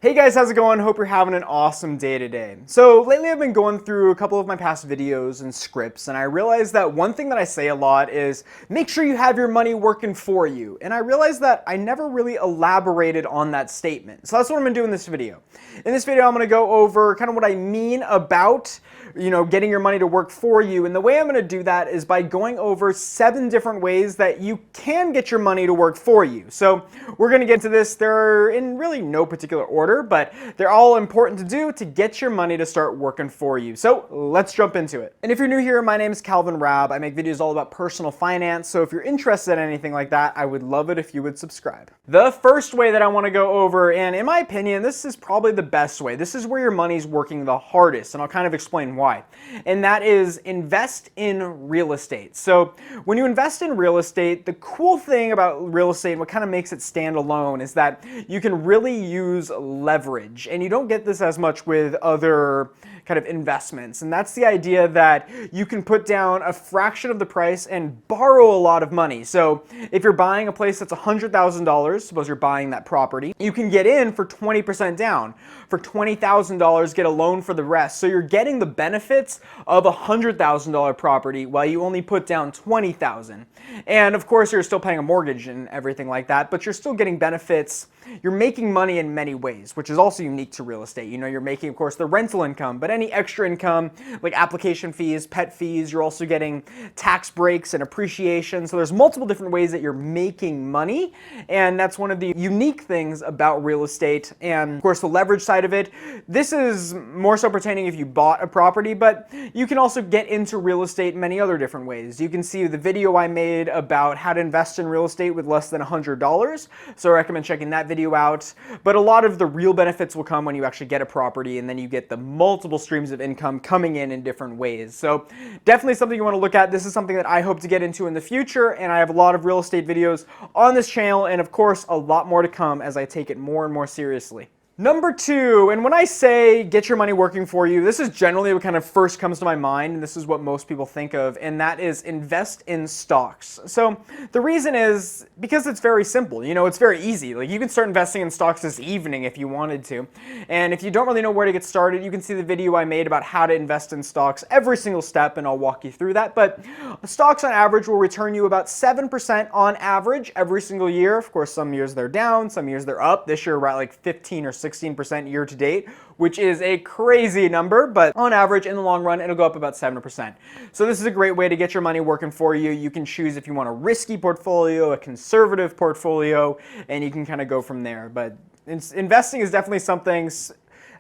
Hey guys, how's it going? Hope you're having an awesome day today. So lately I've been going through a couple of my past videos and scripts, and I realized that one thing that I say a lot is make sure you have your money working for you. And I realized that I never really elaborated on that statement. So that's what I'm gonna do in this video. In this video I'm gonna go over kind of what I mean about getting your money to work for you. And the way I'm going to do that is by going over 7 different ways that you can get your money to work for you. So we're going to get into this. They're in really no particular order, but they're all important to do to get your money to start working for you. So let's jump into it. And if you're new here, my name is Raab. I make videos all about personal finance. So if you're interested in anything like that, I would love it if you would subscribe. The first way that I want to go over, and in my opinion, this is probably the best way. This is where your money's working the hardest, and I'll kind of explain why. And that is invest in real estate. So when you invest in real estate, the cool thing about real estate and what kind of makes it stand alone is that you can really use leverage, and you don't get this as much with other kind of investments. And that's the idea that you can put down a fraction of the price and borrow a lot of money. So if you're buying a place that's $100,000, suppose you're buying that property, you can get in for 20% down. For $20,000, get a loan for the rest. So you're getting the benefits of a $100,000 property while you only put down $20,000. And of course, you're still paying a mortgage and everything like that, but you're still getting benefits. You're making money in many ways, which is also unique to real estate. You're making, of course, the rental income, but any extra income like application fees, pet fees, you're also getting tax breaks and appreciation. So there's multiple different ways that you're making money, and that's one of the unique things about real estate. And of course, the leverage side of it, this is more so pertaining if you bought a property, but you can also get into real estate in many other different ways. You can see the video I made about how to invest in real estate with less than $100, so I recommend checking that video out. But a lot of the real benefits will come when you actually get a property, and then you get the multiple streams of income coming in different ways. So definitely something you want to look at. This is something that I hope to get into in the future, and I have a lot of real estate videos on this channel, and of course a lot more to come as I take it more and more seriously. Number 2, and when I say get your money working for you, this is generally what kind of first comes to my mind, and this is what most people think of, and that is invest in stocks. So the reason is because it's very simple. It's very easy. Like, you can start investing in stocks this evening if you wanted to. And if you don't really know where to get started, you can see the video I made about how to invest in stocks, every single step, and I'll walk you through that. But stocks on average will return you about 7% on average every single year. Of course, some years they're down, some years they're up. This year we're at like 15 or 16% year to date, which is a crazy number, but on average, in the long run, it'll go up about 7%. So this is a great way to get your money working for you. You can choose if you want a risky portfolio, a conservative portfolio, and you can kind of go from there. But investing is definitely something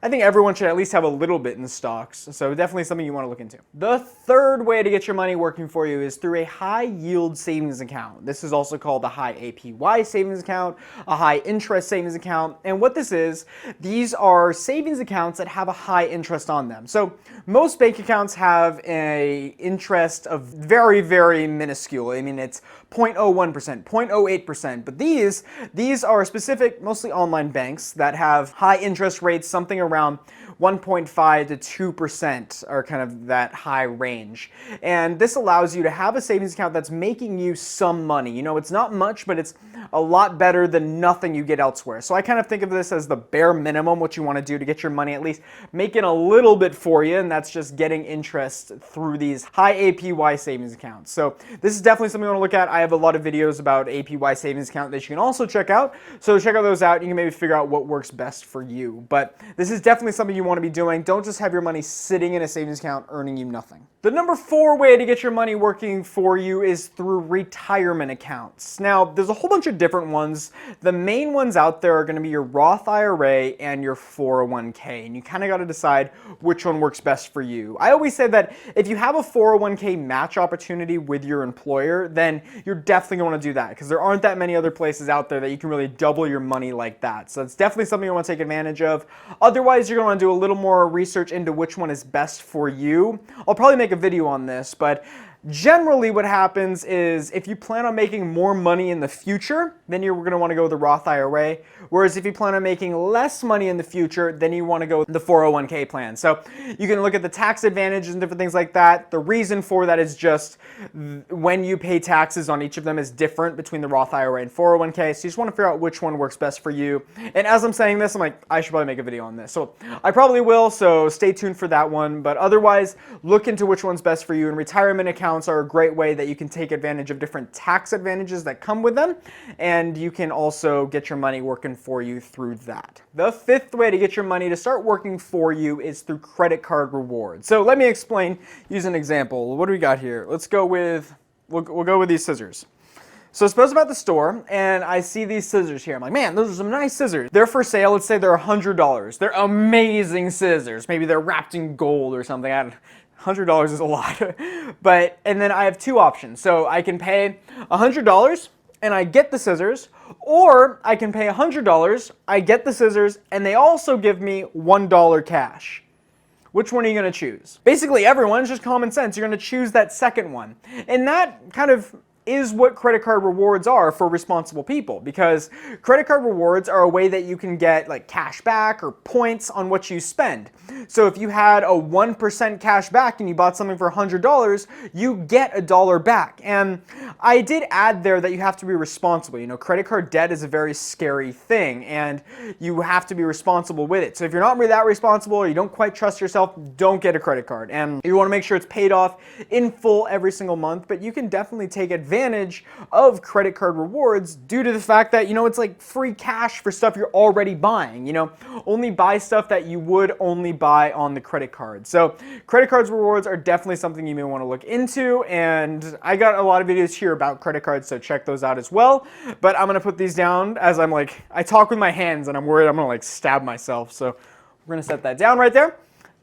I think everyone should at least have a little bit in stocks, so definitely something you want to look into. The third way to get your money working for you is through a high yield savings account. This is also called a high APY savings account, a high interest savings account, and what this is, these are savings accounts that have a high interest on them. So most bank accounts have a interest of very, very minuscule. I mean, it's 0.01%, 0.08%, but these are specific, mostly online banks that have high interest rates, something around 1.5 to 2% are kind of that high range. And this allows you to have a savings account that's making you some money. It's not much, but it's a lot better than nothing you get elsewhere. So I kind of think of this as the bare minimum, what you want to do to get your money at least making a little bit for you, and that's just getting interest through these high APY savings accounts. So this is definitely something you want to look at. I have a lot of videos about APY savings account that you can also check out. So check out those out. You can maybe figure out what works best for you. But this is definitely something you want to be doing. Don't just have your money sitting in a savings account earning you nothing. The number 4 way to get your money working for you is through retirement accounts. Now, there's a whole bunch of different ones. The main ones out there are going to be your Roth IRA and your 401k, and you kind of got to decide which one works best for you. I always say that if you have a 401k match opportunity with your employer, then you're definitely going to want to do that, because there aren't that many other places out there that you can really double your money like that. So it's definitely something you want to take advantage of. Otherwise, you're going to want to do a little more research into which one is best for you. I'll probably make a video on this, but Generally what happens is if you plan on making more money in the future, then you're going to want to go with the Roth IRA. Whereas if you plan on making less money in the future, then you want to go with the 401k plan. So you can look at the tax advantages and different things like that. The reason for that is just when you pay taxes on each of them is different between the Roth IRA and 401k. So you just want to figure out which one works best for you. And as I'm saying this, I'm like, I should probably make a video on this. So I probably will, so stay tuned for that one. But otherwise, look into which one's best for you. And retirement accounts are a great way that you can take advantage of different tax advantages that come with them, and you can also get your money working for you through that. The fifth way to get your money to start working for you is through credit card rewards. So let me explain, use an example. What do we got here? Let's go with, we'll go with these scissors. So suppose I'm at the store and I see these scissors here. I'm like, man, those are some nice scissors. They're for sale. Let's say they're $100. They're amazing scissors. Maybe they're wrapped in gold or something. $100 is a lot. And then I have two options. So I can pay $100 and I get the scissors, or I can pay $100, I get the scissors, and they also give me $1 cash. Which one are you going to choose? Basically everyone's just common sense. You're going to choose that second one. And that kind of is what credit card rewards are for responsible people, because credit card rewards are a way that you can get like cash back or points on what you spend. So if you had a 1% cash back and you bought something for $100, you get $1 back. And I did add there that you have to be responsible. You know, credit card debt is a very scary thing and you have to be responsible with it. So if you're not that responsible or you don't quite trust yourself, don't get a credit card. And you want to make sure it's paid off in full every single month, but you can definitely take advantage of credit card rewards due to the fact that, you know, it's like free cash for stuff you're already buying. You know, only buy stuff that you would only buy on the credit card. So credit cards rewards are definitely something you may want to look into, and I got a lot of videos here about credit cards, so check those out as well. But I'm gonna put these down as I'm like, I talk with my hands and I'm worried I'm gonna like stab myself. So we're gonna set that down right there.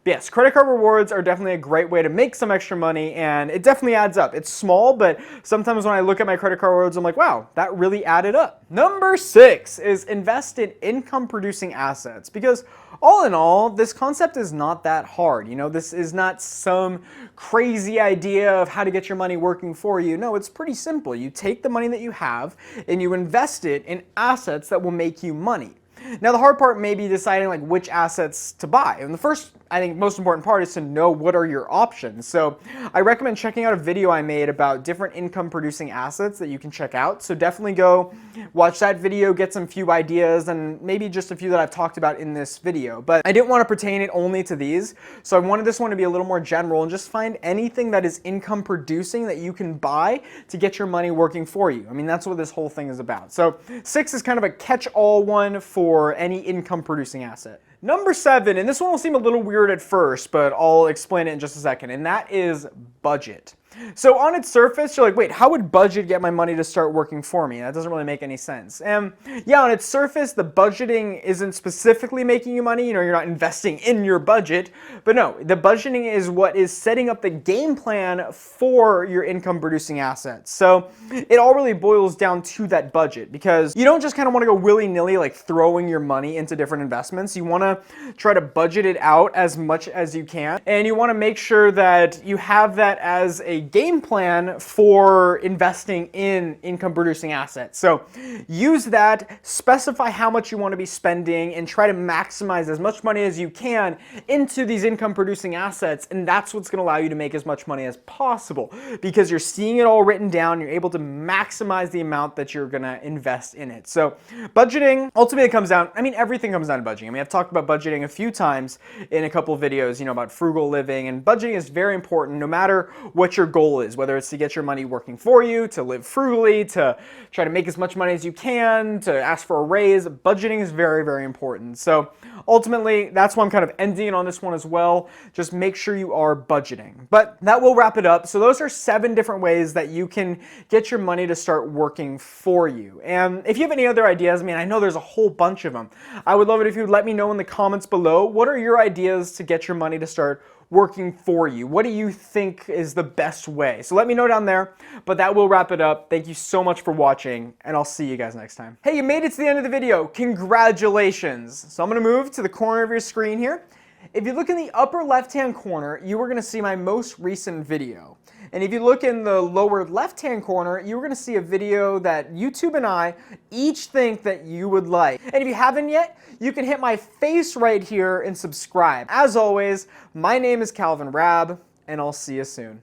Yes, credit card rewards are definitely a great way to make some extra money, and it definitely adds up. It's small, but sometimes when I look at my credit card rewards, I'm like, wow, that really added up. Number 6 is invest in income-producing assets, because all in all, this concept is not that hard. You know, this is not some crazy idea of how to get your money working for you. No, it's pretty simple. You take the money that you have and you invest it in assets that will make you money. Now, the hard part may be deciding like which assets to buy. And the first, I think, most important part is to know what are your options. So I recommend checking out a video I made about different income producing assets that you can check out. So definitely go watch that video, get some few ideas, and maybe just a few that I've talked about in this video. But I didn't want to pertain it only to these. So I wanted this one to be a little more general and just find anything that is income producing that you can buy to get your money working for you. I mean, that's what this whole thing is about. So 6 is kind of a catch-all one for any income producing asset. Number 7, and this one will seem a little weird at first, but I'll explain it in just a second, and that is budget. So on its surface, you're like, wait, how would budget get my money to start working for me? That doesn't really make any sense. And yeah, on its surface, the budgeting isn't specifically making you money. You know, you're not investing in your budget. But no, the budgeting is what is setting up the game plan for your income producing assets. So it all really boils down to that budget, because you don't just kind of want to go willy-nilly like throwing your money into different investments. You want to try to budget it out as much as you can. And you want to make sure that you have that as a game plan for investing in income producing assets. So use that, specify how much you want to be spending, and try to maximize as much money as you can into these income producing assets. And that's what's going to allow you to make as much money as possible, because you're seeing it all written down. You're able to maximize the amount that you're going to invest in it. So budgeting ultimately comes down, I mean, everything comes down to budgeting. I mean, I've talked about budgeting a few times in a couple of videos, you know, about frugal living, and budgeting is very important no matter what your goal is, whether it's to get your money working for you, to live frugally, to try to make as much money as you can, to ask for a raise. Budgeting is very, very important. So ultimately, that's why I'm kind of ending on this one as well. Just make sure you are budgeting. But that will wrap it up. So those are 7 different ways that you can get your money to start working for you. And if you have any other ideas, I mean, I know there's a whole bunch of them. I would love it if you'd let me know in the comments below. What are your ideas to get your money to start working for you? What do you think is the best way? So let me know down there, but that will wrap it up. Thank you so much for watching, and I'll see you guys next time. Hey, you made it to the end of the video. Congratulations. So I'm gonna move to the corner of your screen here. If you look in the upper left-hand corner, you are gonna see my most recent video. And if you look in the lower left-hand corner, you're going to see a video that YouTube and I each think that you would like. And if you haven't yet, you can hit my face right here and subscribe. As always, my name is Calvin Raab, and I'll see you soon.